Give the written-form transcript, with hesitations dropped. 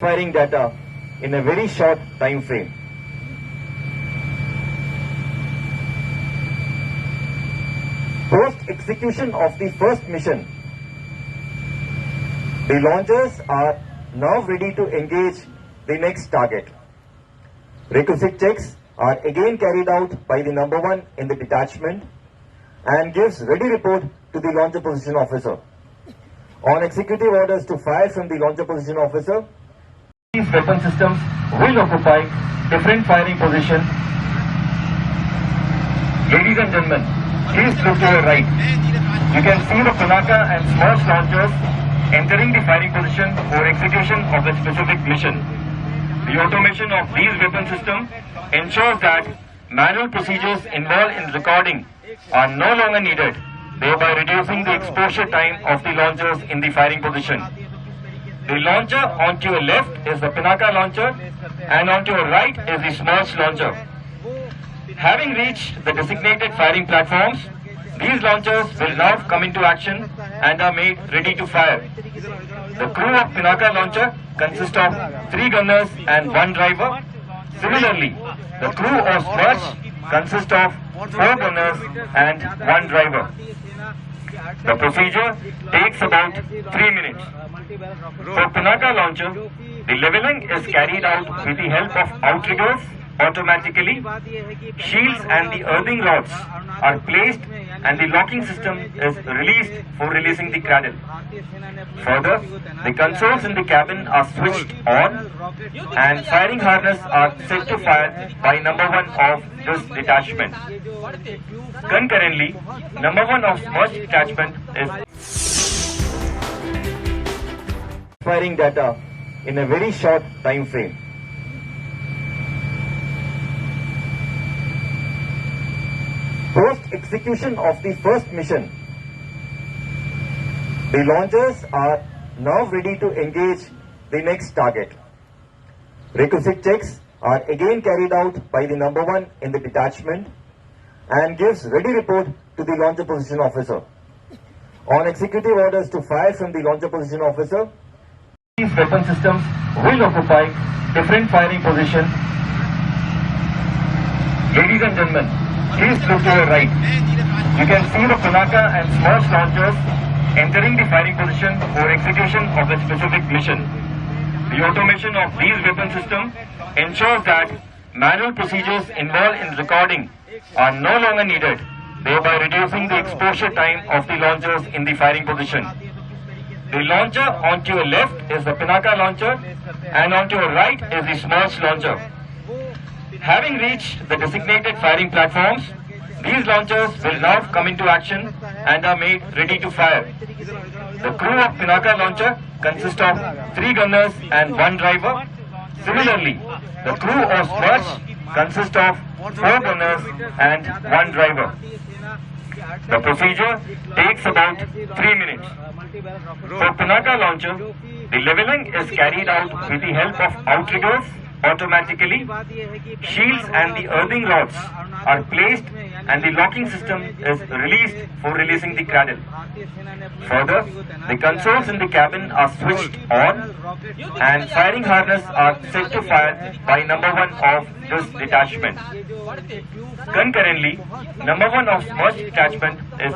firing data in a very short time frame. Post execution of the first mission, the launchers are now ready to engage the next target. Requisite checks are again carried out by the number one in the detachment and gives ready report to the launcher position officer. On executive orders to fire from the launcher position officer, these weapon systems will occupy different firing positions. Ladies and gentlemen, please look to your right. You can see the Pinaka and Smersh launchers entering the firing position for execution of the specific mission. The automation of these weapon systems ensures that manual procedures involved in recording are no longer needed, thereby reducing the exposure time of the launchers in the firing position. The launcher on to your left is the Pinaka launcher and on to your right is the Smersh launcher. Having reached the designated firing platforms, these launchers will now come into action and are made ready to fire. The crew of Pinaka launcher consists of 3 gunners and 1 driver. Similarly, the crew of Smersh consists of 4 gunners and 1 driver. The procedure takes about 3 minutes. For Pinaka launcher, the leveling is carried out with the help of outriggers automatically. Shields and the earthing rods are placed and the locking system is released for releasing the cradle. Further, the consoles in the cabin are switched on and firing harness are set to fire by number one of this detachment. Concurrently, number one of Smersh detachment is firing data in a very short time frame. Post execution of the first mission, the launchers are now ready to engage the next target. Requisite checks are again carried out by the number one in the detachment and gives ready report to the launcher position officer. On executive orders to fire from the launcher position officer, these weapon systems will occupy different firing positions. Ladies and gentlemen, please look to your right. You can see the Pinaka and Smersh launchers entering the firing position for execution of the specific mission. The automation of these weapon systems ensures that manual procedures involved in recording are no longer needed, thereby reducing the exposure time of the launchers in the firing position. The launcher on to your left is the Pinaka launcher and on to your right is the Smersh launcher. Having reached the designated firing platforms, these launchers will now come into action and are made ready to fire. The crew of Pinaka launcher consists of 3 gunners and 1 driver. Similarly, the crew of Smersh consists of 4 gunners and 1 driver. The procedure takes about 3 minutes. For Pinaka launcher, the leveling is carried out with the help of outriggers automatically. Shields and the earthing rods are placed and the locking system is released for releasing the cradle. Further, the consoles in the cabin are switched on and firing harness are set to fire by number one of this detachment. Concurrently, number one of Smersh detachment is